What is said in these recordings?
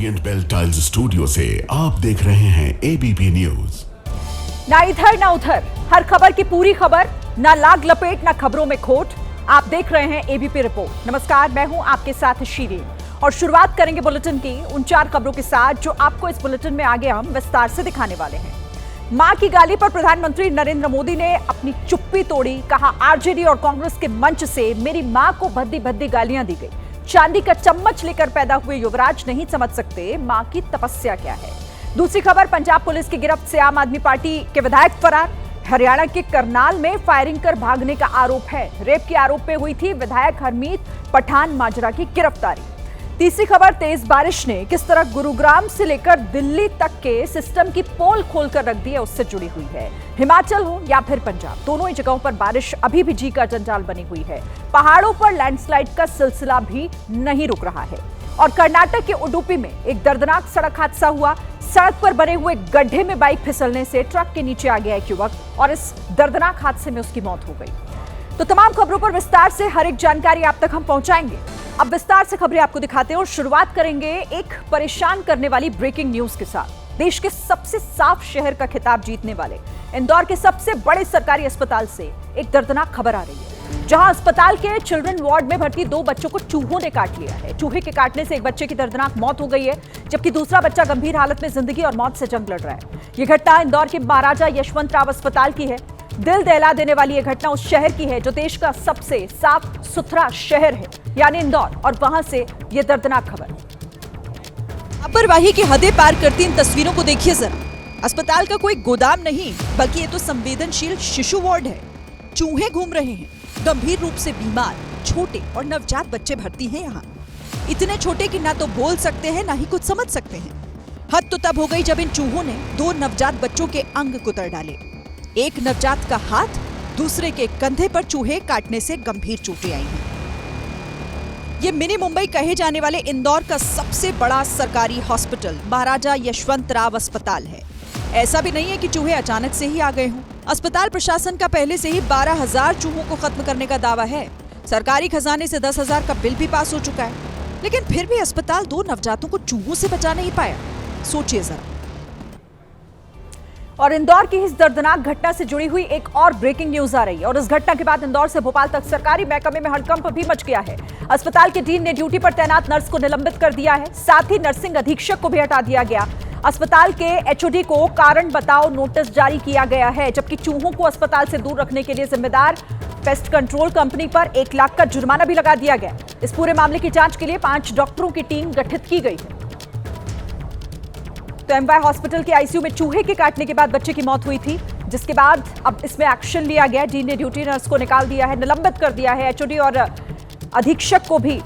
Orient bell tiles studio से आप देख रहे हैं एबीपी न्यूज। ना इधर ना उधर, हर खबर की पूरी खबर, ना लाग लपेट ना खबरों में खोट। आप देख रहे हैं एबीपी रिपोर्ट। नमस्कार, मैं हूं आपके साथ शीरीन और शुरुआत करेंगे बुलेटिन की उन 4 खबरों के साथ जो आपको इस बुलेटिन में आगे हम विस्तार से दिखाने वाले हैं। मां की गाली पर प्रधानमंत्री नरेंद्र मोदी ने अपनी चुप्पी तोड़ी। कहा, आरजेडी और कांग्रेस के मंच से मेरी मां को भद्दी भद्दी गालियां दी गई। चांदी का चम्मच लेकर पैदा हुए युवराज नहीं समझ सकते मां की तपस्या क्या है। दूसरी खबर, पंजाब पुलिस की गिरफ्त से आम आदमी पार्टी के विधायक फरार। हरियाणा के करनाल में फायरिंग कर भागने का आरोप है। रेप के आरोप में हुई थी विधायक हरमीत पठान माजरा की गिरफ्तारी। तीसरी खबर, तेज बारिश ने किस तरह गुरुग्राम से लेकर दिल्ली तक के सिस्टम की पोल खोलकर रख दी है, उससे जुड़ी हुई है। हिमाचल हो या फिर पंजाब, दोनों ही जगहों पर बारिश अभी भी जी का जंजाल बनी हुई है। पहाड़ों पर लैंडस्लाइड का सिलसिला भी नहीं रुक रहा है। और कर्नाटक के उडुपी में एक दर्दनाक सड़क हादसा हुआ। सड़क पर बने हुए गड्ढे में बाइक फिसलने से ट्रक के नीचे आ गया एक युवक और इस दर्दनाक हादसे में उसकी मौत हो गई। तो तमाम खबरों पर विस्तार से हर एक जानकारी आप तक हम पहुंचाएंगे। अब विस्तार से खबरें आपको दिखाते हैं और शुरुआत करेंगे एक परेशान करने वाली ब्रेकिंग न्यूज के साथ। देश के सबसे साफ शहर का खिताब जीतने वाले इंदौर के सबसे बड़े सरकारी अस्पताल से एक दर्दनाक खबर आ रही है, जहां अस्पताल के चिल्ड्रन वार्ड में भर्ती 2 बच्चों को चूहों ने काट लिया है। चूहे के काटने से एक बच्चे की दर्दनाक मौत हो गई है, जबकि दूसरा बच्चा गंभीर हालत में जिंदगी और मौत से जंग लड़ रहा है। यह घटना इंदौर के महाराजा यशवंतराव अस्पताल की है। दिल दहला देने वाली यह घटना उस शहर की है जो देश का सबसे साफ सुथरा शहर है, यानी इंदौर, और वहां से यह दर्दनाक खबर। लापरवाही की हदें पार करती इन तस्वीरों को देखिए जरा। अस्पताल का कोई गोदाम नहीं, बल्कि ये तो संवेदनशील शिशु वार्ड है। चूहे घूम रहे हैं। गंभीर रूप से बीमार छोटे और नवजात बच्चे भर्ती हैं यहाँ। इतने छोटे कि ना तो बोल सकते हैं ना ही कुछ समझ सकते हैं। हद तो तब हो गई जब इन चूहों ने 2 नवजात बच्चों के अंग कुतर डाले। एक नवजात का हाथ, दूसरे के कंधे पर चूहे काटने से गंभीर चोटें आई हैं। ये मिनी मुंबई कहे जाने वाले इंदौर का सबसे बड़ा सरकारी हॉस्पिटल महाराजा यशवंतराव अस्पताल है। ऐसा भी नहीं है कि चूहे अचानक से ही आ गए हों। अस्पताल प्रशासन का पहले से ही 12,000 चूहों को खत्म करने का दावा है। सरकारी खजाने से 10,000 का बिल भी पास हो चुका है, लेकिन फिर भी अस्पताल 2 नवजातों को चूहों से बचा नहीं पाया। सोचिए जरा। और इंदौर की इस दर्दनाक घटना से जुड़ी हुई एक और ब्रेकिंग न्यूज आ रही है और इस घटना के बाद इंदौर से भोपाल तक सरकारी महकमे में हड़कंप भी मच गया है। अस्पताल के डीन ने ड्यूटी पर तैनात नर्स को निलंबित कर दिया है, साथ ही नर्सिंग अधीक्षक को भी हटा दिया गया। अस्पताल के एचओडी को कारण बताओ नोटिस जारी किया गया है, जबकि चूहों को अस्पताल से दूर रखने के लिए जिम्मेदार पेस्ट कंट्रोल कंपनी पर 1 लाख का जुर्माना भी लगा दिया गया। इस पूरे मामले की जांच के लिए 5 डॉक्टरों की टीम गठित की गई है। तो एमवाई हॉस्पिटल के आईसीयू में चूहे के काटने के बाद बच्चे की मौत हुई थी, जिसके बाद अब इसमें एक्शन लिया गया। डीन ने ड्यूटी नर्स को निकाल दिया है, निलंबित कर दिया है। एचओडी और अधीक्षक को भी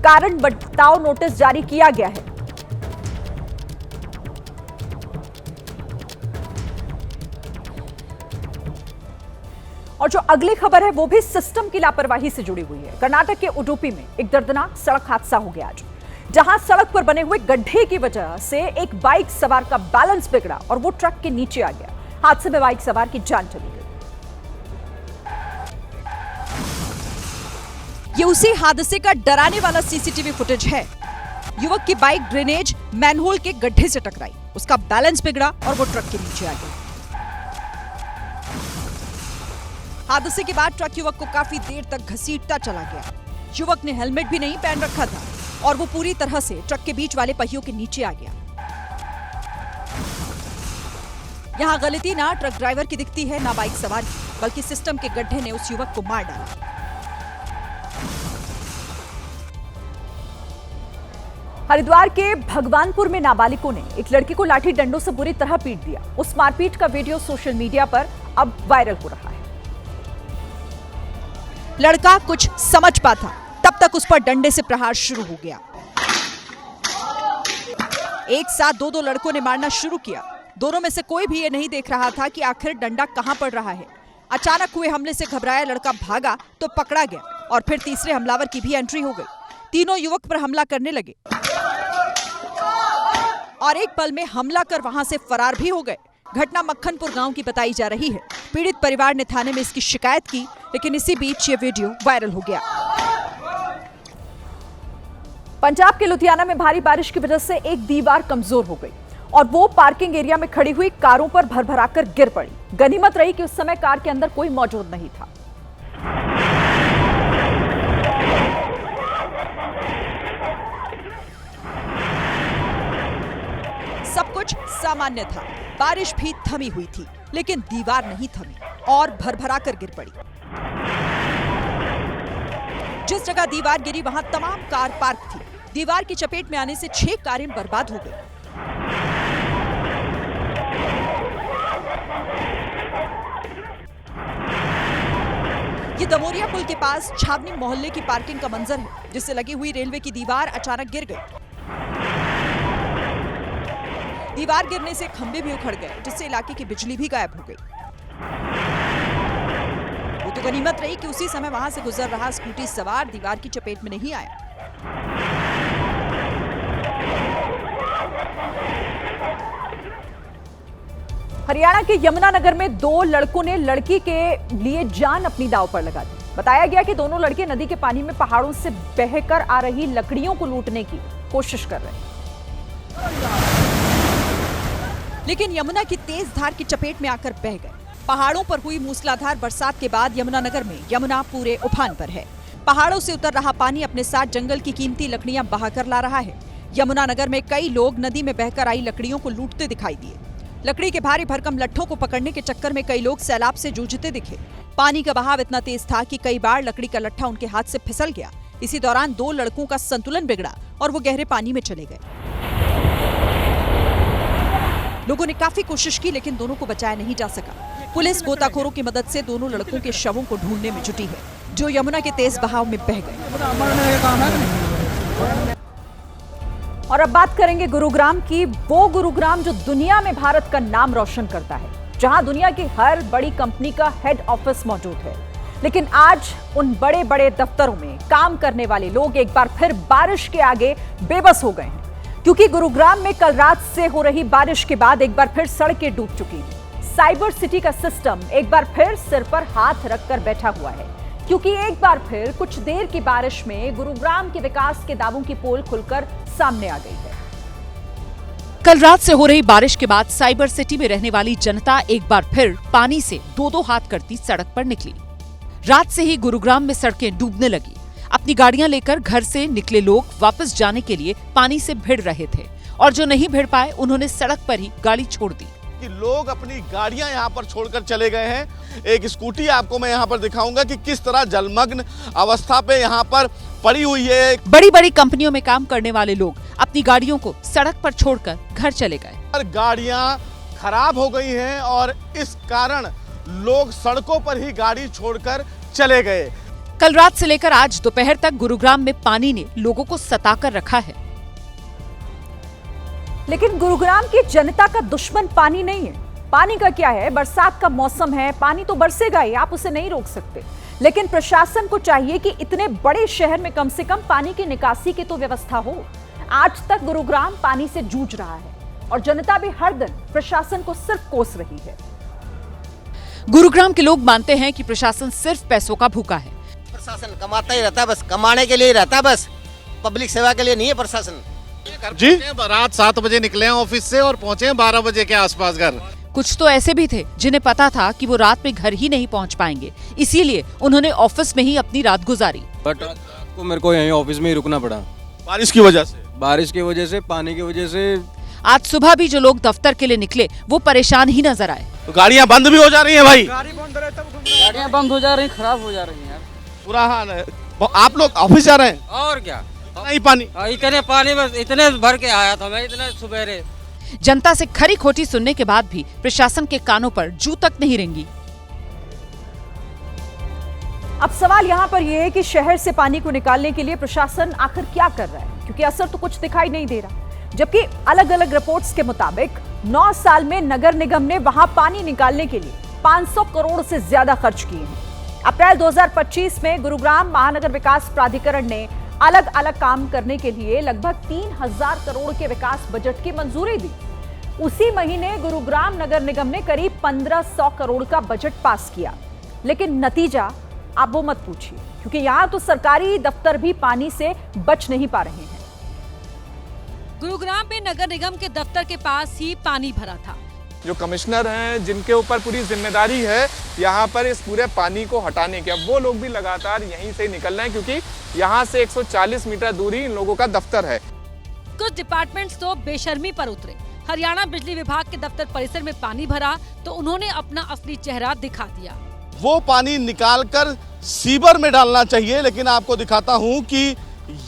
कारण बताओ नोटिस जारी किया गया है। और जो अगली खबर है वो भी सिस्टम की लापरवाही से जुड़ी हुई है। कर्नाटक के उडुपी में एक दर्दनाक सड़क हादसा हो गया आज, जहां सड़क पर बने हुए गड्ढे की वजह से एक बाइक सवार का बैलेंस बिगड़ा और वो ट्रक के नीचे आ गया। हादसे में बाइक सवार की जान चली गई। ये उसी हादसे का डराने वाला सीसीटीवी फुटेज है। युवक की बाइक ड्रेनेज मैनहोल के गड्ढे से टकराई, उसका बैलेंस बिगड़ा और वो ट्रक के नीचे आ गया। हादसे के बाद ट्रक युवक को काफी देर तक घसीटता चला गया। युवक ने हेलमेट भी नहीं पहन रखा था और वो पूरी तरह से ट्रक के बीच वाले पहियों के नीचे आ गया। यहाँ गलती ना ट्रक ड्राइवर की दिखती है ना बाइक सवार की, बल्कि सिस्टम के गड्ढे ने उस युवक को मार डाला। हरिद्वार के भगवानपुर में नाबालिगों ने एक लड़की को लाठी डंडों से बुरी तरह पीट दिया। उस मारपीट का वीडियो सोशल मीडिया पर अब वायरल हो रहा है। लड़का कुछ समझ पाता तब तक उस पर डंडे से प्रहार शुरू हो गया। एक साथ 2 लड़कों ने मारना शुरू किया। दोनों में से कोई भी ये नहीं देख रहा था कि आखिर डंडा कहां पड़ रहा है। अचानक हुए हमले से घबराया लड़का भागा तो पकड़ा गया और फिर तीसरे हमलावर की भी एंट्री हो गई। तीनों युवक पर हमला करने लगे और एक पल में हमला कर वहां से फरार भी हो गए। घटना मक्खनपुर गांव की बताई जा रही है। पीड़ित परिवार ने थाने में इसकी शिकायत की, लेकिन इसी बीच ये वीडियो वायरल हो गया। पंजाब के लुधियाना में भारी बारिश की वजह से एक दीवार कमजोर हो गई और वो पार्किंग एरिया में खड़ी हुई कारों पर भरभराकर गिर पड़ी। गनीमत रही कि उस समय कार के अंदर कोई मौजूद नहीं था। सब कुछ सामान्य था, बारिश भी थमी हुई थी, लेकिन दीवार नहीं थमी और भरभराकर गिर पड़ी। जिस जगह दीवार गिरी वहां तमाम कार पार्क थी। दीवार की चपेट में आने से 6 कारें बर्बाद हो गई। ये दमोरिया पुल के पास छावनी मोहल्ले की पार्किंग का मंजर है, जिससे लगी हुई रेलवे की दीवार अचानक गिर गई। दीवार गिरने से खंभे भी उखड़ गए, जिससे इलाके की बिजली भी गायब हो गई। वो तो गनीमत रही कि उसी समय वहां से गुजर रहा स्कूटी सवार दीवार की चपेट में नहीं आया। हरियाणा के यमुनानगर में 2 लड़कों ने लड़की के लिए जान अपनी दांव पर लगा दी। बताया गया कि दोनों लड़के नदी के पानी में पहाड़ों से बहकर आ रही लकड़ियों को लूटने की कोशिश कर रहे हैं, लेकिन यमुना की तेज धार की चपेट में आकर बह गए। पहाड़ों पर हुई मूसलाधार बरसात के बाद यमुनानगर में यमुना पूरे उफान पर है। पहाड़ों से उतर रहा पानी अपने साथ जंगल की कीमती लकड़ियां बहाकर ला रहा है। यमुनानगर में कई लोग नदी में बहकर आई लकड़ियों को लूटते दिखाई दिए। लकड़ी के भारी भरकम लट्ठों को पकड़ने के चक्कर में कई लोग सैलाब से जूझते दिखे। पानी का बहाव इतना तेज था कि कई बार लकड़ी का लट्ठा उनके हाथ से फिसल गया। इसी दौरान 2 लड़कों का संतुलन बिगड़ा और वो गहरे पानी में चले गए। लोगों ने काफी कोशिश की, लेकिन दोनों को बचाया नहीं जा सका। पुलिस गोताखोरों की मदद से दोनों लड़कों के शवों को ढूंढने में जुटी है, जो यमुना के तेज बहाव में बह गए। और अब बात करेंगे गुरुग्राम की। वो गुरुग्राम जो दुनिया में भारत का नाम रोशन करता है, जहां दुनिया की हर बड़ी कंपनी का हेड ऑफिस मौजूद है। लेकिन आज उन बड़े बड़े दफ्तरों में काम करने वाले लोग एक बार फिर बारिश के आगे बेबस हो गए हैं, क्योंकि गुरुग्राम में कल रात से हो रही बारिश के बाद एक बार फिर सड़कें डूब चुकी हैं। साइबर सिटी का सिस्टम एक बार फिर सिर पर हाथ रखकर बैठा हुआ है, क्योंकि एक बार फिर कुछ देर की बारिश में गुरुग्राम के विकास के दावों की पोल खुलकर सामने आ गई है। कल रात से हो रही बारिश के बाद साइबर सिटी में रहने वाली जनता एक बार फिर पानी से 2-2 हाथ करती सड़क पर निकली। रात से ही गुरुग्राम में सड़कें डूबने लगी। अपनी गाड़ियां लेकर घर से निकले लोग वापस जाने के लिए पानी से भिड़ रहे थे, और जो नहीं भिड़ पाए उन्होंने सड़क पर ही गाड़ी छोड़ दी। कि लोग अपनी गाड़ियां यहां पर छोड़कर चले गए हैं। एक स्कूटी आपको मैं यहां पर दिखाऊंगा कि किस तरह जलमग्न अवस्था पे यहां पर पड़ी हुई है। बड़ी बड़ी कंपनियों में काम करने वाले लोग अपनी गाड़ियों को सड़क पर छोड़कर घर चले गए। और गाड़ियां खराब हो गई हैं और इस कारण लोग सड़कों पर ही गाड़ी छोड़कर चले गए। कल रात से लेकर आज दोपहर तक गुरुग्राम में पानी ने लोगों को सताकर रखा है। लेकिन गुरुग्राम की जनता का दुश्मन पानी नहीं है। पानी का क्या है, बरसात का मौसम है, पानी तो बरसेगा ही, आप उसे नहीं रोक सकते। लेकिन प्रशासन को चाहिए कि इतने बड़े शहर में कम से कम पानी की निकासी की तो व्यवस्था हो। आज तक गुरुग्राम पानी से जूझ रहा है और जनता भी हर दिन प्रशासन को सिर्फ कोस रही है। गुरुग्राम के लोग मानते हैं कि प्रशासन सिर्फ पैसों का भूखा है। प्रशासन कमाता ही रहता है, बस कमाने के लिए ही रहता है, बस पब्लिक सेवा के लिए नहीं है प्रशासन। जी रात 7 बजे निकले हैं ऑफिस से और पहुंचे 12 बजे के आसपास घर। कुछ तो ऐसे भी थे जिन्हें पता था कि वो रात में घर ही नहीं पहुंच पाएंगे, इसीलिए उन्होंने ऑफिस में ही अपनी रात गुजारी। बट मेरे को यहीं ऑफिस में ही रुकना पड़ा, बारिश की वजह से, पानी की वजह से। आज सुबह भी जो लोग दफ्तर के लिए निकले वो परेशान ही नजर आए। तो गाड़ियां बंद भी हो जा रही हैं भाई, गाड़ियां बंद हो जा रही, खराब हो जा रही हैं यार, बुरा हाल है। आप लोग ऑफिस जा रहे हैं? और क्या, नहीं पानी, इतने पानी में इतने भर के आया था मैं, इतने सुबेरे। जनता से खरी खोटी सुनने के बाद भी प्रशासन के कानों पर जू तक नहीं रेंगी। अब सवाल यहाँ पर यह है कि शहर से पानी को निकालने के लिए प्रशासन आखिर क्या कर रहा है, क्योंकि असर तो कुछ दिखाई नहीं दे रहा। जबकि अलग अलग रिपोर्ट्स के मुताबिक 9 साल में नगर निगम ने वहां पानी निकालने के लिए 500 करोड़ से ज्यादा खर्च किए हैं। अप्रैल 2025 में गुरुग्राम महानगर विकास प्राधिकरण ने अलग अलग काम करने के लिए लगभग 3000 करोड़ के विकास बजट की मंजूरी दी। उसी महीने गुरुग्राम नगर निगम ने करीब 1500 करोड़ का बजट पास किया। लेकिन नतीजा आप वो मत पूछिए, क्योंकि यहां तो सरकारी दफ्तर भी पानी से बच नहीं पा रहे हैं। गुरुग्राम में नगर निगम के दफ्तर के पास ही पानी भरा था। जो कमिश्नर हैं जिनके ऊपर पूरी जिम्मेदारी है यहाँ पर इस पूरे पानी को हटाने की, अब वो लोग भी लगातार यहीं से निकल रहे हैं क्योंकि यहाँ से 140 मीटर दूरी इन लोगों का दफ्तर है। कुछ डिपार्टमेंट्स तो बेशर्मी पर उतरे। हरियाणा बिजली विभाग के दफ्तर परिसर में पानी भरा तो उन्होंने अपना असली चेहरा दिखा दिया। वो पानी निकालकर सीवर में डालना चाहिए, लेकिन आपको दिखाता हूं कि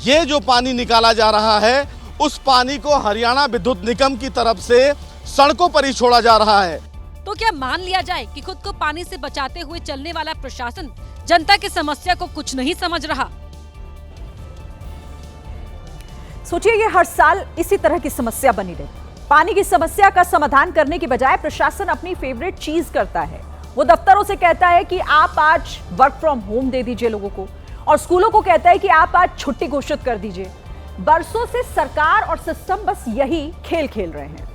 ये जो पानी निकाला जा रहा है उस पानी को हरियाणा विद्युत निगम की तरफ से सड़कों पर ही छोड़ा जा रहा है। तो क्या मान लिया जाए कि खुद को पानी से बचाते हुए चलने वाला प्रशासन जनता की समस्या को कुछ नहीं समझ रहा? सोचिए, ये हर साल इसी तरह की समस्या बनी रहती। पानी की समस्या का समाधान करने की बजाय प्रशासन अपनी फेवरेट चीज करता है। वो दफ्तरों से कहता है कि आप आज वर्क फ्रॉम होम दे दीजिए लोगों को, और स्कूलों को कहता है कि आप आज छुट्टी घोषित कर दीजिए। बरसों से सरकार और सिस्टम बस यही खेल खेल रहे हैं।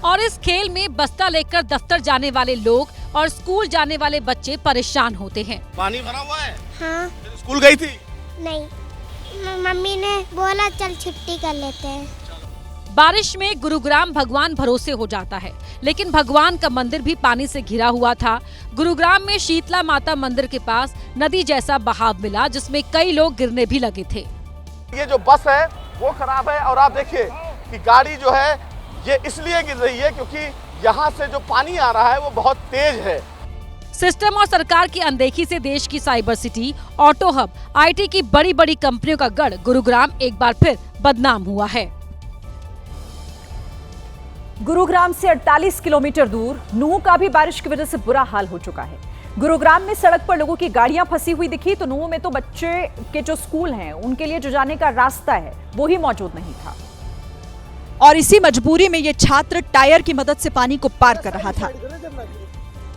और इस खेल में बस्ता लेकर दफ्तर जाने वाले लोग और स्कूल जाने वाले बच्चे परेशान होते हैं। पानी भरा हुआ है? हाँ। फिर स्कूल गई थी? नहीं, मम्मी ने बोला चल छुट्टी कर लेते हैं। बारिश में गुरुग्राम भगवान भरोसे हो जाता है, लेकिन भगवान का मंदिर भी पानी से घिरा हुआ था। गुरुग्राम में शीतला माता मंदिर के पास नदी जैसा बहाव मिला, जिसमें कई लोग गिरने भी लगे थे। ये जो बस है वो खराब है, और आप देखिए कि गाड़ी जो है ये इसलिए गिर रही है क्योंकि यहाँ से जो पानी आ रहा है वो बहुत तेज है। सिस्टम और सरकार की अनदेखी से देश की cyber city, auto hub, IT की बड़ी बड़ी कंपनियों का गढ़ गुरुग्राम एक बार फिर बदनाम हुआ है। गुरुग्राम से 48 किलोमीटर दूर नूह का भी बारिश की वजह से बुरा हाल हो चुका है। गुरुग्राम में सड़क पर लोगों की गाड़ियां फंसी हुई दिखी, तो नूह में तो बच्चे के जो स्कूल हैं उनके लिए जो जाने का रास्ता है वो ही मौजूद नहीं था। और इसी मजबूरी में ये छात्र टायर की मदद से पानी को पार कर रहा था।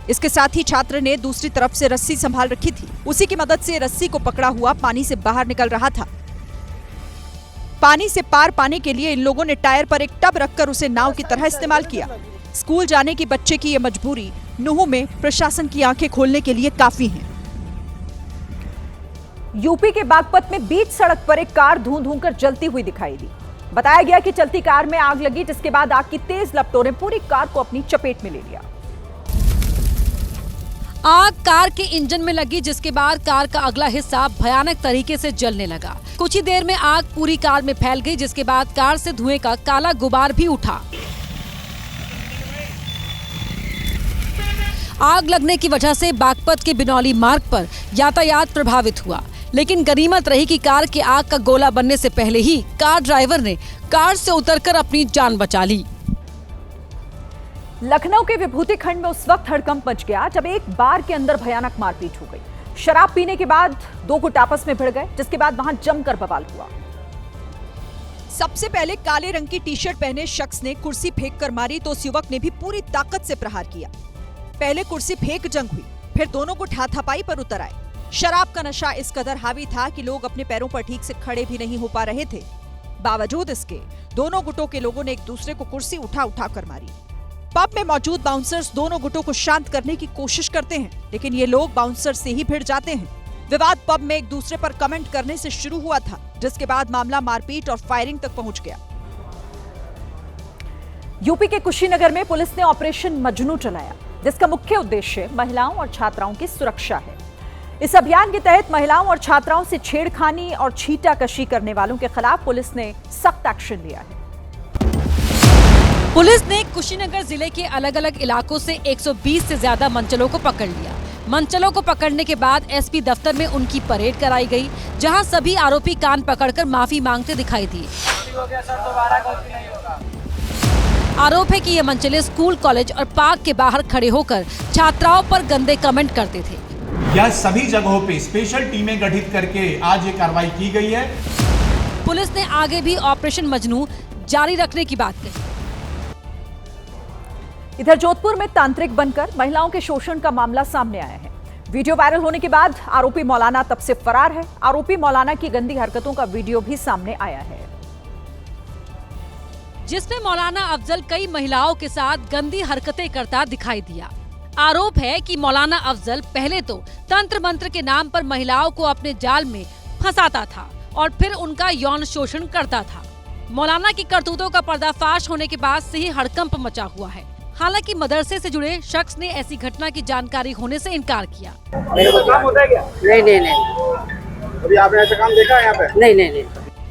इसके साथ ही छात्र ने दूसरी तरफ से रस्सी संभाल रखी थी। उसी की मदद से रस्सी को पकड़ा हुआ पानी से बाहर निकल रहा था। पानी से पार पाने के लिए इन लोगों ने टायर पर एक टब रखकर उसे नाव की तरह इस्तेमाल किया। स्कूल जाने की बच्चे की ये मजबूरी नूह में प्रशासन की आंखें खोलने के लिए काफी है। यूपी के बागपत में बीच सड़क पर एक कार धूं कर जलती हुई दिखाई दी। बताया गया कि चलती कार में आग लगी, जिसके बाद आग की तेज लपटों ने पूरी कार को अपनी चपेट में ले लिया। आग कार के इंजन में लगी, जिसके बाद कार का अगला हिस्सा भयानक तरीके से जलने लगा। कुछ ही देर में आग पूरी कार में फैल गई, जिसके बाद कार से धुएं का काला गुबार भी उठा। आग लगने की वजह से बागपत के बिनौली मार्ग पर यातायात प्रभावित हुआ, लेकिन गनीमत रही कि कार के आग का गोला बनने से पहले ही कार ड्राइवर ने कार से उतरकर अपनी जान बचा ली। लखनऊ के विभूति खंड में उस वक्त हड़कंप मच गया जब एक बार के अंदर भयानक मारपीट हो गई। शराब पीने के बाद दो गुट आपस में भिड़ गए, जिसके बाद वहां जमकर बवाल हुआ। सबसे पहले काले रंग की टी शर्ट पहने शख्स ने कुर्सी फेंक कर मारी, तो उस युवक ने भी पूरी ताकत से प्रहार किया। पहले कुर्सी फेंक जंग हुई, फिर दोनों गुट हाथापाई पर उतर आए। शराब का नशा इस कदर हावी था कि लोग अपने पैरों पर ठीक से खड़े भी नहीं हो पा रहे थे। बावजूद इसके दोनों गुटों के लोगों ने एक दूसरे को कुर्सी उठा कर मारी। पब में मौजूद बाउंसर्स दोनों गुटों को शांत करने की कोशिश करते हैं, लेकिन ये लोग बाउंसर से ही भिड़ जाते हैं। विवाद पब में एक दूसरे पर कमेंट करने से शुरू हुआ था, जिसके बाद मामला मारपीट और फायरिंग तक पहुंच गया। यूपी के कुशीनगर में पुलिस ने ऑपरेशन मजनू चलाया, जिसका मुख्य उद्देश्य महिलाओं और छात्राओं की सुरक्षा है। इस अभियान के तहत महिलाओं और छात्राओं से छेड़खानी और छीटाकशी करने वालों के खिलाफ पुलिस ने सख्त एक्शन लिया है। पुलिस ने कुशीनगर जिले के अलग अलग इलाकों से 120 से ज्यादा मंचलों को पकड़ लिया। मंचलों को पकड़ने के बाद एसपी दफ्तर में उनकी परेड कराई गई, जहां सभी आरोपी कान पकड़कर माफी मांगते दिखाई दिए। आरोप है कि ये मंचले स्कूल, कॉलेज और पार्क के बाहर खड़े होकर छात्राओं पर गंदे कमेंट करते थे। यह सभी जगहों पे स्पेशल टीमें गठित करके आज ये कार्रवाई की गई है। पुलिस ने आगे भी ऑपरेशन मजनू जारी रखने की बात कही। इधर जोधपुर में तांत्रिक बनकर महिलाओं के शोषण का मामला सामने आया है। वीडियो वायरल होने के बाद आरोपी मौलाना तब से फरार है। आरोपी मौलाना की गंदी हरकतों का वीडियो भी सामने आया है, जिसमें मौलाना अफजल कई महिलाओं के साथ गंदी हरकतें करता दिखाई दिया। आरोप है कि मौलाना अफजल पहले तो तंत्र मंत्र के नाम पर महिलाओं को अपने जाल में फंसाता था और फिर उनका यौन शोषण करता था। मौलाना की करतूतों का पर्दाफाश होने के बाद से ही हड़कंप मचा हुआ है। हालांकि मदरसे से जुड़े शख्स ने ऐसी घटना की जानकारी होने से इनकार किया। काम होता है क्या? नहीं। अभी आपने ऐसा काम देखा है यहाँ पे? नहीं।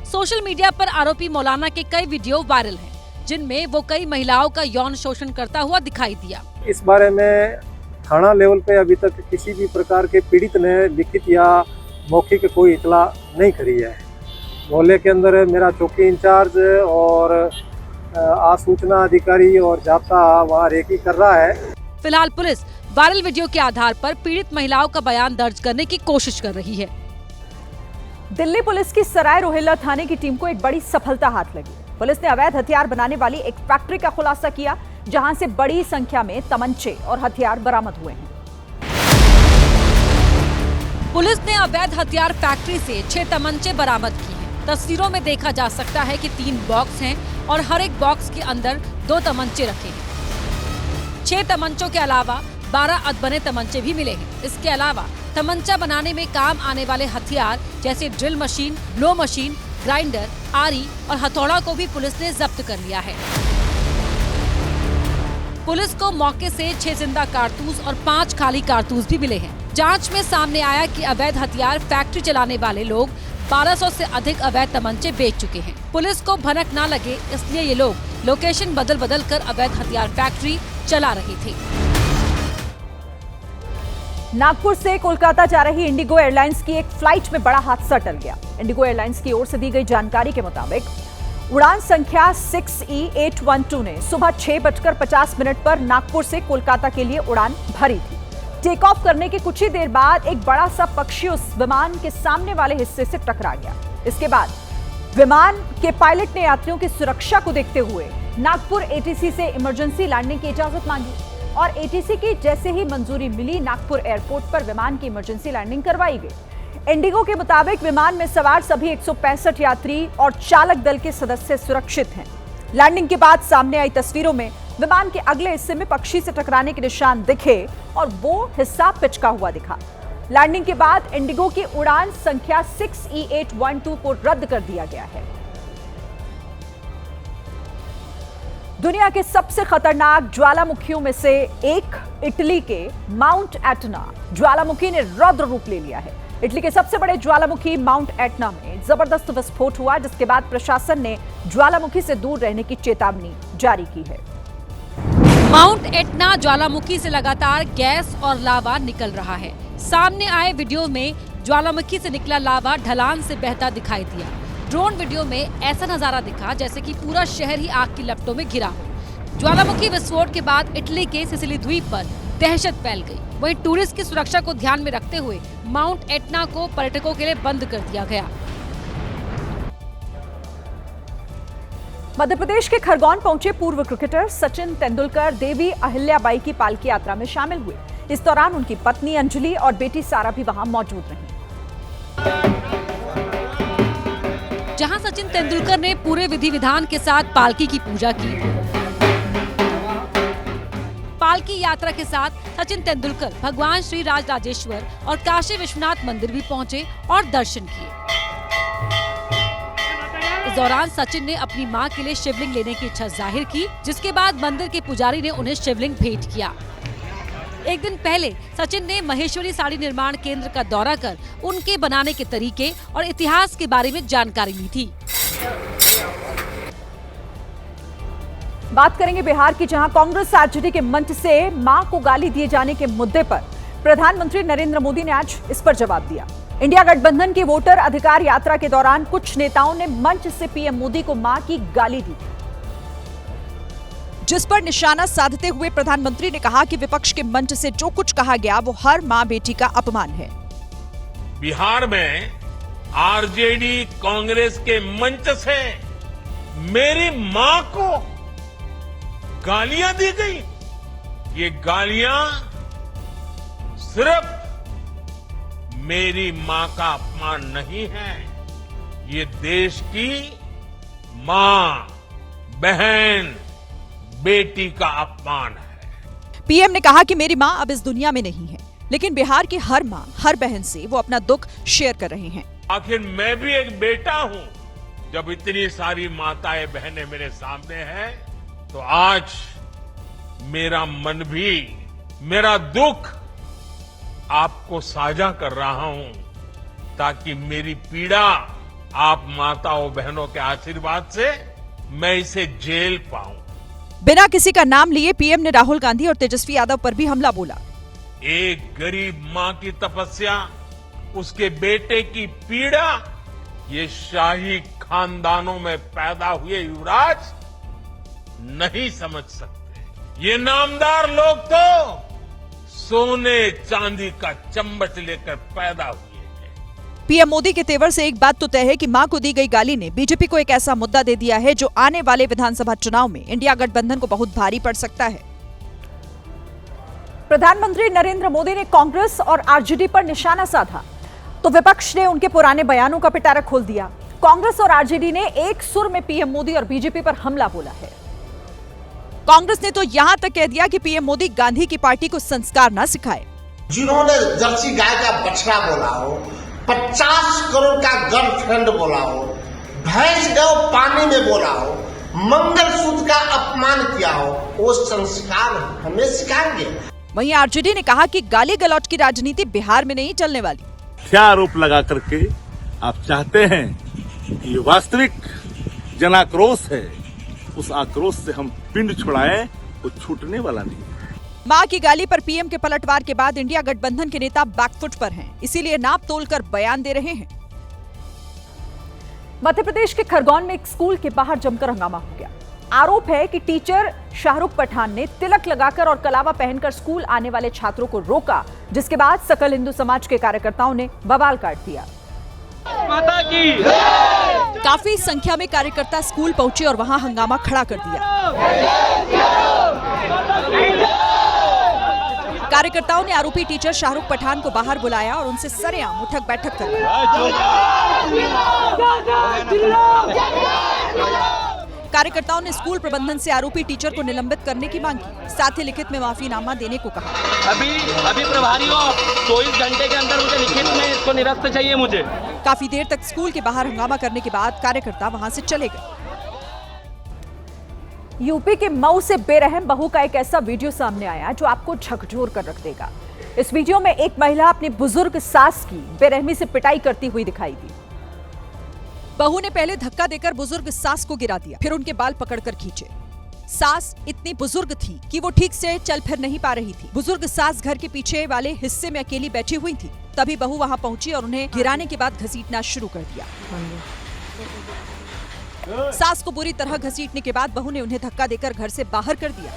सोशल मीडिया पर आरोपी मौलाना के कई वीडियो वायरल हैं, जिनमें वो कई महिलाओं का यौन शोषण करता हुआ दिखाई दिया। इस बारे में थाना लेवल पे अभी तक किसी भी प्रकार के पीड़ित ने लिखित या मौखिक कोई इतला नहीं करी है। मोहल्ले के अंदर मेरा चौकी इंचार्ज और आसूचना अधिकारी और जाप्ता वहाँ रेकी कर रहा है। फिलहाल पुलिस वायरल वीडियो के आधार पर पीड़ित महिलाओं का बयान दर्ज करने की कोशिश कर रही है। दिल्ली पुलिस की सराय रोहिल्ला थाने की टीम को एक बड़ी सफलता हाथ लगी। पुलिस ने अवैध हथियार बनाने वाली एक फैक्ट्री का खुलासा किया, जहां से बड़ी संख्या में तमंचे और हथियार बरामद हुए हैं। पुलिस ने अवैध हथियार फैक्ट्री से 6 तमंचे बरामद किए हैं। तस्वीरों में देखा जा सकता है कि 3 बॉक्स हैं और हर एक बॉक्स के अंदर 2 तमंचे रखे हैं। 6 तमंचों के अलावा 12 अधबने तमंचे भी मिले हैं। इसके अलावा तमंचा बनाने में काम आने वाले हथियार जैसे drill machine, blow machine, grinder, आरी और हथौड़ा को भी पुलिस ने जब्त कर लिया है। पुलिस को मौके से 6 जिंदा कारतूस और 5 खाली कारतूस भी मिले हैं। जांच में सामने आया कि अवैध हथियार फैक्ट्री चलाने वाले लोग 1200 से अधिक अवैध तमंचे बेच चुके हैं। पुलिस को भनक ना लगे, इसलिए ये लोग लोकेशन बदल कर अवैध हथियार फैक्ट्री चला रहे थे। नागपुर से कोलकाता जा रही इंडिगो एयरलाइंस की एक फ्लाइट में बड़ा हादसा टल गया। इंडिगो एयरलाइंस की ओर से दी गई जानकारी के मुताबिक उड़ान संख्या 6E812 ने सुबह 6:50 पर नागपुर से कोलकाता के लिए उड़ान भरी थी। टेक ऑफ करने के कुछ ही देर बाद एक बड़ा सा पक्षी उस विमान के सामने वाले हिस्से से टकरा गया। इसके बाद विमान के पायलट ने यात्रियों की सुरक्षा को देखते हुए नागपुर एटीसी से इमरजेंसी लैंडिंग की इजाजत मांगी और एटीसी की जैसे ही मंजूरी मिली, नागपुर एयरपोर्ट पर विमान की इमरजेंसी लैंडिंग करवाई गई। इंडिगो के मुताबिक विमान में सवार सभी 165 यात्री और चालक दल के सदस्य सुरक्षित हैं। लैंडिंग के बाद सामने आई तस्वीरों में विमान के अगले हिस्से में पक्षी से टकराने के निशान दिखे और वो हिस्सा पिचका हुआ दिखा। लैंडिंग के बाद इंडिगो की उड़ान संख्या 6E812 को रद्द कर दिया गया है। दुनिया के सबसे खतरनाक ज्वालामुखियों में से एक इटली के माउंट एटना ज्वालामुखी ने रौद्र रूप ले लिया है। इटली के सबसे बड़े ज्वालामुखी माउंट एटना में जबरदस्त विस्फोट हुआ, जिसके बाद प्रशासन ने ज्वालामुखी से दूर रहने की चेतावनी जारी की है। माउंट एटना ज्वालामुखी से लगातार गैस और लावा निकल रहा है। सामने आए वीडियो में ज्वालामुखी से निकला लावा ढलान से बहता दिखाई दिया। ड्रोन वीडियो में ऐसा नजारा दिखा जैसे कि पूरा शहर ही आग की लपटों में घिरा हो। ज्वालामुखी विस्फोट के बाद इटली के सिसिली द्वीप पर दहशत फैल गई। वहीं टूरिस्ट की सुरक्षा को ध्यान में रखते हुए माउंट एटना को पर्यटकों के लिए बंद कर दिया गया। मध्य प्रदेश के खरगोन पहुंचे पूर्व क्रिकेटर सचिन तेंदुलकर देवी अहिल्याबाई की पालकी यात्रा में शामिल हुए। इस दौरान उनकी पत्नी अंजलि और बेटी सारा भी वहां मौजूद रहीं। जहां सचिन तेंदुलकर ने पूरे विधि विधान के साथ पालकी की पूजा की। पालकी यात्रा के साथ सचिन तेंदुलकर भगवान श्री राजराजेश्वर और काशी विश्वनाथ मंदिर भी पहुंचे और दर्शन किए। इस दौरान सचिन ने अपनी मां के लिए शिवलिंग लेने की इच्छा जाहिर की, जिसके बाद मंदिर के पुजारी ने उन्हें शिवलिंग भेंट किया। एक दिन पहले सचिन ने महेश्वरी साड़ी निर्माण केंद्र का दौरा कर उनके बनाने के तरीके और इतिहास के बारे में जानकारी ली थी। बात करेंगे बिहार की, जहां कांग्रेस आरजेडी के मंच से मां को गाली दिए जाने के मुद्दे पर प्रधानमंत्री नरेंद्र मोदी ने आज इस पर जवाब दिया। इंडिया गठबंधन की वोटर अधिकार यात्रा के दौरान कुछ नेताओं ने मंच से पीएम मोदी को मां की गाली दी, जिस पर निशाना साधते हुए प्रधानमंत्री ने कहा कि विपक्ष के मंच से जो कुछ कहा गया वो हर मां बेटी का अपमान है। बिहार में आरजेडी कांग्रेस के मंच से मेरी मां को गालियां दी गई। ये गालियां सिर्फ मेरी मां का अपमान नहीं है, ये देश की मां, बहन, बेटी का अपमान है। पीएम ने कहा कि मेरी मां अब इस दुनिया में नहीं है, लेकिन बिहार की हर मां, हर बहन से वो अपना दुख शेयर कर रहे हैं। आखिर मैं भी एक बेटा हूं, जब इतनी सारी माताएं बहनें मेरे सामने हैं तो आज मेरा मन भी, मेरा दुख आपको साझा कर रहा हूं ताकि मेरी पीड़ा आप माताओं बहनों के आशीर्वाद से मैं इसे झेल पाऊं। बिना किसी का नाम लिए पीएम ने राहुल गांधी और तेजस्वी यादव पर भी हमला बोला। एक गरीब मां की तपस्या, उसके बेटे की पीड़ा, ये शाही खानदानों में पैदा हुए युवराज नहीं समझ सकते। ये नामदार लोग तो सोने चांदी का चम्मच लेकर पैदा हुए। पीएम मोदी के तेवर से एक बात तो तय है कि मां को दी गई गाली ने बीजेपी को एक ऐसा मुद्दा दे दिया है जो आने वाले विधानसभा चुनाव में इंडिया गठबंधन को बहुत भारी पड़ सकता है। प्रधानमंत्री नरेंद्र मोदी ने कांग्रेस और आरजेडी पर निशाना साधा तो विपक्ष ने उनके पुराने बयानों का पिटारा खोल दिया। कांग्रेस और आरजेडी ने एक सुर में पीएम मोदी और बीजेपी पर हमला बोला है। कांग्रेस ने तो यहां तक कह दिया कि पीएम मोदी गांधी की पार्टी को संस्कार न सिखाए। जिन्होंने जर्सी गाय का बछड़ा बोला हो, 50 करोड़ का गर्लफ्रेंड बोला हो, भैंस गौ पानी में बोला हो, मंगलसूत्र का अपमान किया हो, वो संस्कार हमें सिखाएंगे। वहीं आरजेडी ने कहा कि गाली गलौज की राजनीति बिहार में नहीं चलने वाली। क्या आरोप लगा करके आप चाहते हैं कि ये वास्तविक जन आक्रोश है, उस आक्रोश से हम पिंड छुड़ाएं, वो छूटने वाला नहीं। मां की गाली पर पीएम के पलटवार के बाद इंडिया गठबंधन के नेता बैकफुट पर हैं, इसीलिए नाप तोलकर बयान दे रहे हैं। मध्य प्रदेश के खरगोन में एक स्कूल के बाहर जमकर हंगामा हो गया। आरोप है कि टीचर शाहरुख पठान ने तिलक लगाकर और कलावा पहनकर स्कूल आने वाले छात्रों को रोका, जिसके बाद सकल हिंदू समाज के कार्यकर्ताओं ने बवाल काट दिया। माता की काफी संख्या में कार्यकर्ता स्कूल पहुंचे और वहां हंगामा खड़ा कर दिया। कार्यकर्ताओं ने आरोपी टीचर शाहरुख पठान को बाहर बुलाया और उनसे सरेआम उठक बैठक करवाई। कार्यकर्ताओं ने स्कूल प्रबंधन से आरोपी टीचर को निलंबित करने की मांग की, साथ ही लिखित में माफीनामा देने को कहा। अभी प्रभारी हो, 24 घंटे के अंदर मुझे लिखित में इसको निरस्त चाहिए मुझे। काफी देर तक स्कूल के बाहर हंगामा करने के बाद कार्यकर्ता वहां से चले गए। यूपी के मऊ से बेरहम बहू का एक ऐसा वीडियो सामने आया जो आपको झकझोर कर रख देगा। इस वीडियो में एक महिला अपनी बुजुर्ग सास की बेरहमी से पिटाई करती हुई दिखाई दी। बहू ने पहले धक्का देकर बुजुर्ग सास को गिरा दिया, फिर उनके बाल पकड़कर खींचे। सास इतनी बुजुर्ग थी कि वो ठीक से चल फिर नहीं पा रही थी। बुजुर्ग सास घर के पीछे वाले हिस्से में अकेली बैठी हुई थी। तभी बहू वहां पहुंची और उन्हें गिराने के बाद घसीटना शुरू कर दिया। सास को बुरी तरह घसीटने के बाद बहू ने उन्हें धक्का देकर घर से बाहर कर दिया।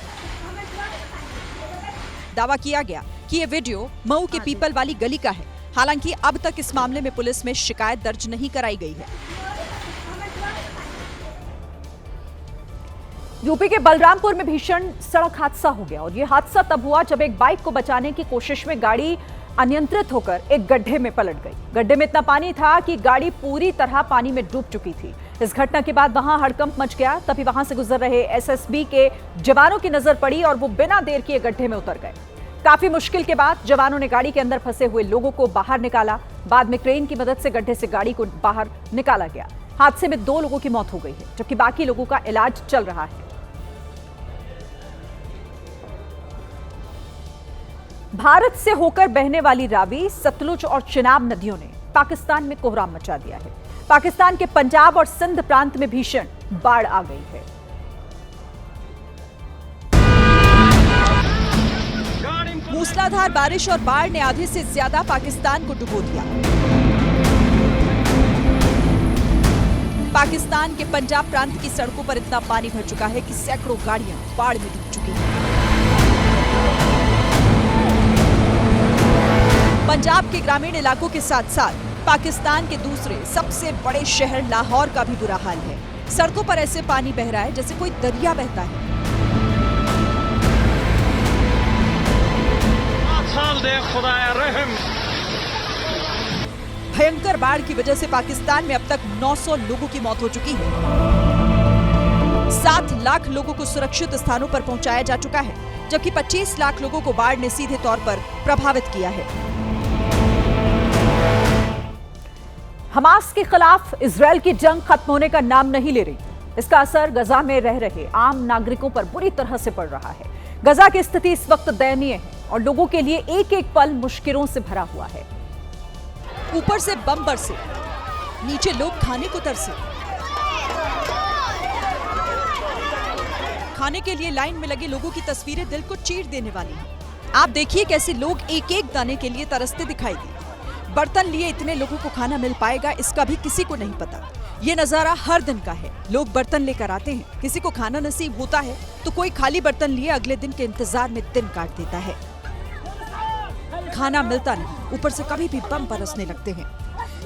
दावा किया गया कि ये वीडियो मऊ के पीपल वाली गली का है। हालांकि अब तक इस मामले में पुलिस में शिकायत दर्ज नहीं कराई गई है। यूपी के बलरामपुर में भीषण सड़क हादसा हो गया और यह हादसा तब हुआ जब एक बाइक को बचाने की कोशिश में गाड़ी अनियंत्रित होकर एक गड्ढे में पलट गई। गड्ढे में इतना पानी था कि गाड़ी पूरी तरह पानी में डूब चुकी थी। इस घटना के बाद वहां हड़कंप मच गया। तभी वहां से गुजर रहे एसएसबी के जवानों की नजर पड़ी और वो बिना देर किए गड्ढे में उतर गए। काफी मुश्किल के बाद जवानों ने गाड़ी के अंदर फंसे हुए लोगों को बाहर निकाला। बाद में क्रेन की मदद से गड्ढे से गाड़ी को बाहर निकाला गया। हादसे में 2 लोगों की मौत हो गई है, जबकि बाकी लोगों का इलाज चल रहा है। भारत से होकर बहने वाली रावी, सतलुज और चिनाब नदियों ने पाकिस्तान में कोहराम मचा दिया है। पाकिस्तान के पंजाब और सिंध प्रांत में भीषण बाढ़ आ गई है। मूसलाधार बारिश और बाढ़ ने आधे से ज्यादा पाकिस्तान को डुबो दिया। पाकिस्तान के पंजाब प्रांत की सड़कों पर इतना पानी भर चुका है कि सैकड़ों गाड़ियां बाढ़ में डूब चुकी हैं। पंजाब के ग्रामीण इलाकों के साथ साथ पाकिस्तान के दूसरे सबसे बड़े शहर लाहौर का भी बुरा हाल है। सड़कों पर ऐसे पानी बह रहा है जैसे कोई दरिया बहता है। भयंकर बाढ़ की वजह से पाकिस्तान में अब तक 900 लोगों की मौत हो चुकी है। 7 लाख लोगों को सुरक्षित स्थानों पर पहुंचाया जा चुका है, जबकि 25 लाख लोगों को बाढ़ ने सीधे तौर पर प्रभावित किया है। हमास के खिलाफ इजरायल की जंग खत्म होने का नाम नहीं ले रही। इसका असर गजा में रह रहे आम नागरिकों पर बुरी तरह से पड़ रहा है। गजा की स्थिति इस वक्त दयनीय है और लोगों के लिए एक एक पल मुश्किलों से भरा हुआ है। ऊपर से बम बरसे, नीचे लोग खाने को तरसे। खाने के लिए लाइन में लगे लोगों की तस्वीरें दिल को चीर देने वाली हैं। आप देखिए कैसे लोग एक एक दाने के लिए तरसते दिखाई दिए। बर्तन लिए इतने लोगों को खाना मिल पाएगा इसका भी किसी को नहीं पता। ये नजारा हर दिन का है। लोग बर्तन लेकर आते हैं, किसी को खाना नसीब होता है तो कोई खाली बर्तन लिए अगले दिन के इंतजार में दिन काट देता है। खाना मिलता नहीं, ऊपर से कभी भी बम बरसने लगते हैं।